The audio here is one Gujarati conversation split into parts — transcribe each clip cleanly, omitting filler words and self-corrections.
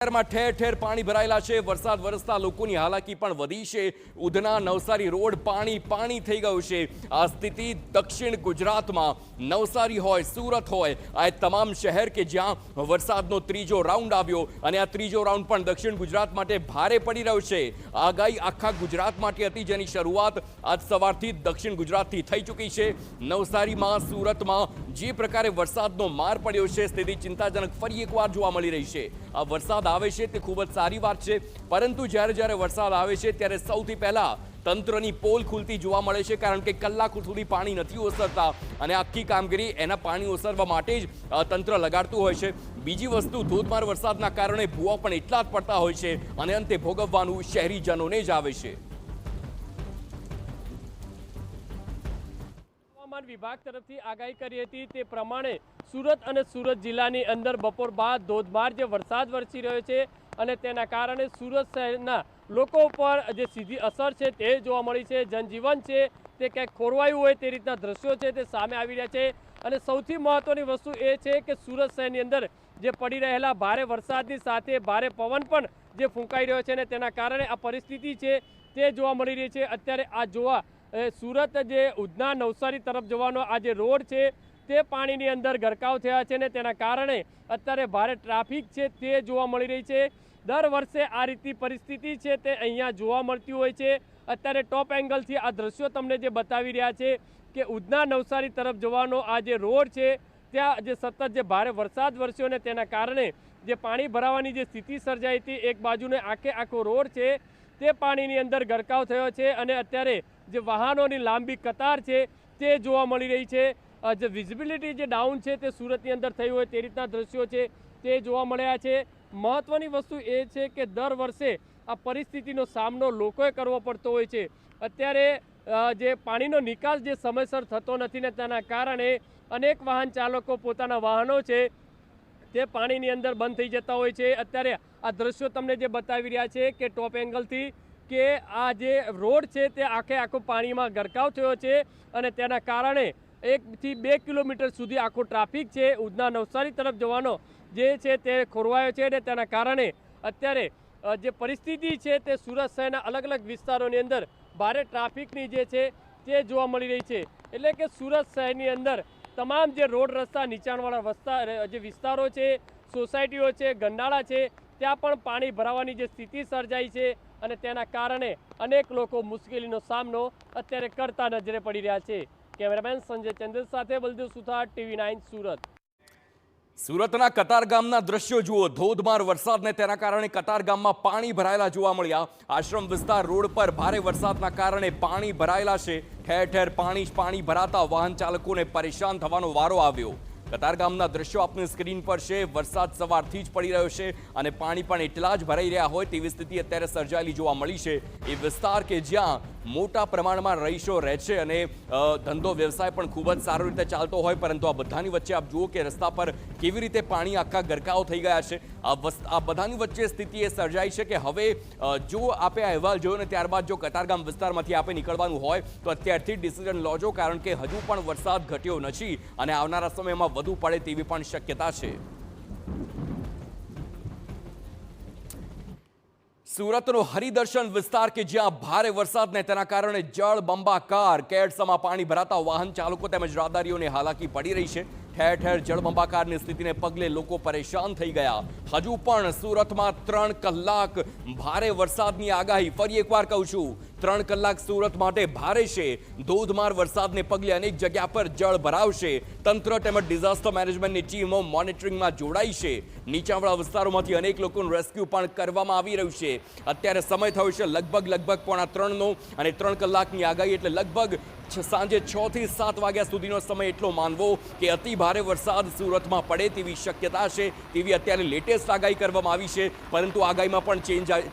શહેરમાં ઠેર ઠેર પાણી ભરાયેલા છે। વરસાદ વરસતા લોકોની હાલાકી પણ વધી છે। ઉધના નવસારી રોડ પાણી પાણી થઈ ગયું છે। આ સ્થિતિ દક્ષિણ ગુજરાતમાં નવસારી હોય, સુરત હોય, આ તમામ શહેર કે જ્યાં વરસાદનો ત્રીજો રાઉન્ડ આવ્યો અને આ ત્રીજો રાઉન્ડ પણ દક્ષિણ ગુજરાત માટે ભારે પડી રહ્યો છે। આગાહી આખા ગુજરાત માટે હતી, જેની શરૂઆત આજ સવારથી દક્ષિણ ગુજરાતથી થઈ ચૂકી છે। નવસારીમાં, સુરતમાં જે પ્રકારે વરસાદનો માર પડ્યો છે, સ્થિતિ ચિંતાજનક ફરી એકવાર જોવા મળી રહી છે। આ વરસાદ આવે છે તે ખૂબ જ સારી વાત છે, પરંતુ જ્યારે જ્યારે વરસાદ આવે છે ત્યારે સૌથી પહેલા તંત્રની પોલ ખુલતી જોવા મળે છે, કારણ કે કલાકો સુધી પાણી નથી ઓસરતા અને આખી કામગીરી એના પાણી ઓસરવા માટે જ તંત્ર લગાડતું હોય છે। બીજી વસ્તુ, ધોધમાર વરસાદના કારણે ભૂવા પણ એટલા જ પડતા હોય છે અને અંતે ભોગવવાનું શહેરીજનોને જ આવે છે। હવામાન વિભાગ તરફથી આગાહી કરી હતી તે પ્રમાણે સુરત અને સુરત જિલ્લાની અંદર બપોર બાદ ધોધમાર જે વરસાદ વરસી રહ્યો છે અને તેના કારણે સુરત શહેરના લોકો પર જે સીધી અસર છે તે જોવા મળી છે। જનજીવન છે તે ક્યાંક ખોરવાયું હોય તે રીતના દ્રશ્યો છે તે સામે આવી રહ્યા છે અને સૌથી મહત્વની વસ્તુ એ છે કે સુરત શહેરની અંદર જે પડી રહેલા ભારે વરસાદની સાથે ભારે પવન પણ જે ફૂંકાઈ રહ્યો છે અને તેના કારણે આ પરિસ્થિતિ છે તે જોવા મળી રહી છે। અત્યારે આ જોવા સુરત જે ઉધના નવસારી તરફ જવાનો આ જે રોડ છે તે પાણીની અંદર ગરકાવ થયા છે અને તેના કારણે અત્યારે ભારે ટ્રાફિક છે તે જોવા મળી રહી છે। દર વર્ષે આ રીતની પરિસ્થિતિ છે તે અહીંયા જોવા મળતી હોય છે। અત્યારે ટોપ એંગલથી આ દ્રશ્યો તમને જે બતાવી રહ્યા છે કે ઉધના નવસારી તરફ જવાનો આ જે રોડ છે ત્યાં જે સતત જે ભારે વરસાદ વરસ્યો ને તેના કારણે જે પાણી ભરાવાની જે સ્થિતિ સર્જાઈ હતી, એક બાજુને આખો રોડ છે તે પાણીની અંદર ગરકાવ થયો છે અને અત્યારે જે વાહનોની લાંબી કતાર છે તે જોવા મળી રહી છે। જે વિઝિબિલિટી જે ડાઉન છે તે સુરતની અંદર થઈ હોય તે રીતના દ્રશ્યો છે તે જોવા મળ્યા છે। મહત્વની વસ્તુ એ છે કે દર વર્ષે આ પરિસ્થિતિનો સામનો લોકોએ કરવો પડતો હોય છે। અત્યારે જે પાણીનો નિકાલ જે સમયસર થતો નથી ને તેના કારણે અનેક વાહન ચાલકો પોતાના વાહનો છે તે પાણીની અંદર બંધ થઈ જતા હોય છે। અત્યારે આ દ્રશ્યો તમને જે બતાવી રહ્યા છે કે ટોપ એંગલથી કે આ જે રોડ છે તે આખો પાણીમાં ગરકાવ થયો છે અને તેના કારણે 1 થી 2 કિલોમીટર સુધી આખો ટ્રાફિક છે ઉધના નવસારી તરફ જવાનો જે છે તે ખોરવાયો છે અને તેના કારણે અત્યારે જે પરિસ્થિતિ છે તે સુરત શહેરના અલગ અલગ વિસ્તારોની અંદર ભારે ટ્રાફિકની જે છે તે જોવા મળી રહી છે। એટલે કે સુરત શહેરની અંદર તમામ જે રોડ રસ્તા, નીચાણવાળા જે વિસ્તારો છે, સોસાયટીઓ છે, ગંડાળા છે, ત્યાં પણ પાણી ભરાવાની જે સ્થિતિ સર્જાઈ છે અને તેના કારણે અનેક લોકો મુશ્કેલીનો સામનો અત્યારે કરતા નજરે પડી રહ્યા છે। કેમેરામેન સંજય ચંદ્ર સાથે બલદેવ સુથાર, TV9 સુરત। સુરતના કતારગામના દ્રશ્યો જુઓ। ધોધમાર વરસાદને તેના કારણે કતારગામમાં પાણી ભરાયેલા જોવા મળ્યા। આશ્રમ વિસ્તાર રોડ પર ભારે વરસાદના કારણે પાણી ભરાયેલા છે। ઠેર ઠેર પાણી ભરાતા વાહન ચાલકોને પરેશાન થવાનો વારો આવ્યો। કતારગામના દ્રશ્યો આપની સ્ક્રીન પર છે। વરસાદ સવારથી જ પડી રહ્યો છે અને પાણી પણ એટલા જ ભરાઈ રહ્યા હોય તેવી સ્થિતિ અત્યારે સર્જાયેલી જોવા મળી છે। એ વિસ્તાર કે જ્યાં મોટા પ્રમાણમાં રહીશો રહે છે અને ધંધો વ્યવસાય પણ ખૂબ જ સારી રીતે ચાલતો હોય, પરંતુ આ બધાની વચ્ચે આપ જુઓ કે રસ્તા પર કેવી રીતે પાણી આખા ગરકાવ થઈ ગયા છે। આ બધાની વચ્ચે સ્થિતિ એ સર્જાઈ છે કે હવે જો આપે આ અહેવાલ જોયો ને ત્યારબાદ જો કતારગામ વિસ્તારમાંથી આપે નીકળવાનું હોય તો અત્યારથી ડિસિઝન લોજો, કારણ કે હજુ પણ વરસાદ ઘટ્યો નથી અને આવનારા સમયમાં વધુ પડે તેવી પણ શક્યતા છે। સુરતનો હરિદર્શન વિસ્તાર કે જ્યાં ભારે વરસાદને તેના કારણે જળબંબાકાર કેડસમાં પાણી ભરાતા વાહન ચાલકો તેમજ રાહદારીઓને હાલાકી પડી રહી છે। ઠેર ઠેર જળબંબાકારની સ્થિતિને પગલે લોકો પરેશાન થઈ ગયા। હજુ પણ સુરતમાં 3 કલાક ભારે વરસાદની આગાહી। ફરી એકવાર કહું છું, 3 કલાક સુરત માટે ભારે છે। ધોધમાર વરસાદને પગલે અનેક જગ્યા પર જળ ભરાવશે। તંત્ર તેમજ ડિઝાસ્ટર મેનેજમેન્ટની ટીમો મોનિટરિંગમાં જોડાઈ છે। નીચાણવાળા વિસ્તારોમાંથી અનેક લોકોનું રેસ્ક્યુ પણ કરવામાં આવી રહ્યું છે। અત્યારે સમય થયો છે લગભગ 2:45નો અને 3 કલાકની આગાહી એટલે લગભગ સાંજે 6 થી 7 વાગ્યા સુધીનો સમય એટલો માનવો કે અતિ ભારે વરસાદ સુરતમાં પડે તેવી શક્યતા છે, તેવી અત્યારે લેટેસ્ટ આગાહી કરવામાં આવી છે। પરંતુ આગાહીમાં પણ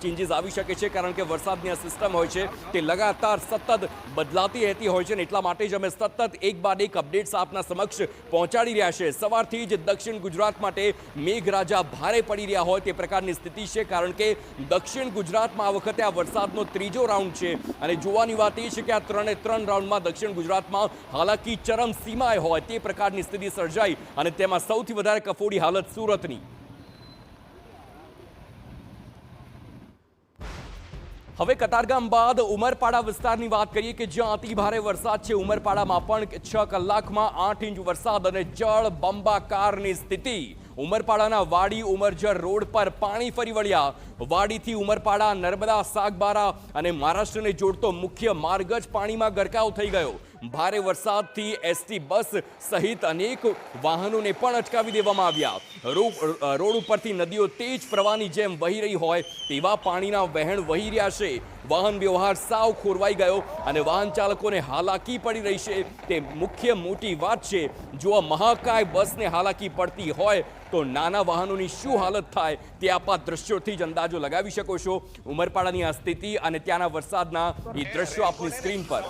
ચેન્જીસ આવી શકે છે, કારણ કે વરસાદની આ સિસ્ટમ હોય છે તે લગાતાર સતત બદલાતી રહેતી હોય છે ને એટલા માટે જ અમે સતત એક બાદ એક અપડેટ્સ આપના સમક્ષ પહોંચાડી રહ્યા છે। સવારથી જ દક્ષિણ ગુજરાત માટે મેઘરાજા ભારે પડી રહ્યા હોય તે પ્રકારની સ્થિતિ છે, કારણ કે દક્ષિણ ગુજરાતમાં આ વખતે આ વરસાદનો ત્રીજો રાઉન્ડ છે અને જોવાની વાત એ છે કે આ 3 રાઉન્ડમાં દક્ષિણ ગુજરાતમાં હાલાકી ચરમસીમાએ હોય તે પ્રકારની સ્થિતિ સર્જાઈ અને તેમાં સૌથી વધારે કફોડી હાલત સુરતની। હવે કતારગામ બાદ ઉમરપાડા વિસ્તારની વાત કરીએ કે જ્યાં અતિ ભારે વરસાદ છે। ઉમરપાડામાં પણ 6 કલાકમાં 8 ઇંચ વરસાદ અને જળ બંબાકારની સ્થિતિ। ઉમરપાડાના વાડી ઉમરજર રોડ પર પાણી ફરી વળ્યા। વાડીથી ઉમરપાડા નર્મદા સાગબારા અને મહારાષ્ટ્રને જોડતો મુખ્ય માર્ગ જ પાણીમાં ગરકાવ થઈ ગયો। ભારે વરસાદથી એસટી બસ સહિત અનેક વાહનોને પણ અટકાવી દેવામાં આવ્યા। રોડ ઉપરથી નદીઓ તેજ પ્રવાહની જેમ વહી રહી હોય તેવા પાણીના વહેણ વહી રહ્યા છે। વાહન વ્યવહાર સાવ ખોરવાઈ ગયો અને વાહન ચાલકોને હાલાકી પડી રહી છે તે મુખ્ય મોટી વાત છે। જો આ મહાકાય બસને હાલાકી પડતી હોય તો નાના વાહનોની શું હાલત થાય તે આપ આ દ્રશ્યોથી જ અંદાજો લગાવી શકો છો। ઉમરપાડાની આ સ્થિતિ અને ત્યાંના વરસાદના એ દ્રશ્યો આપની સ્ક્રીન પર।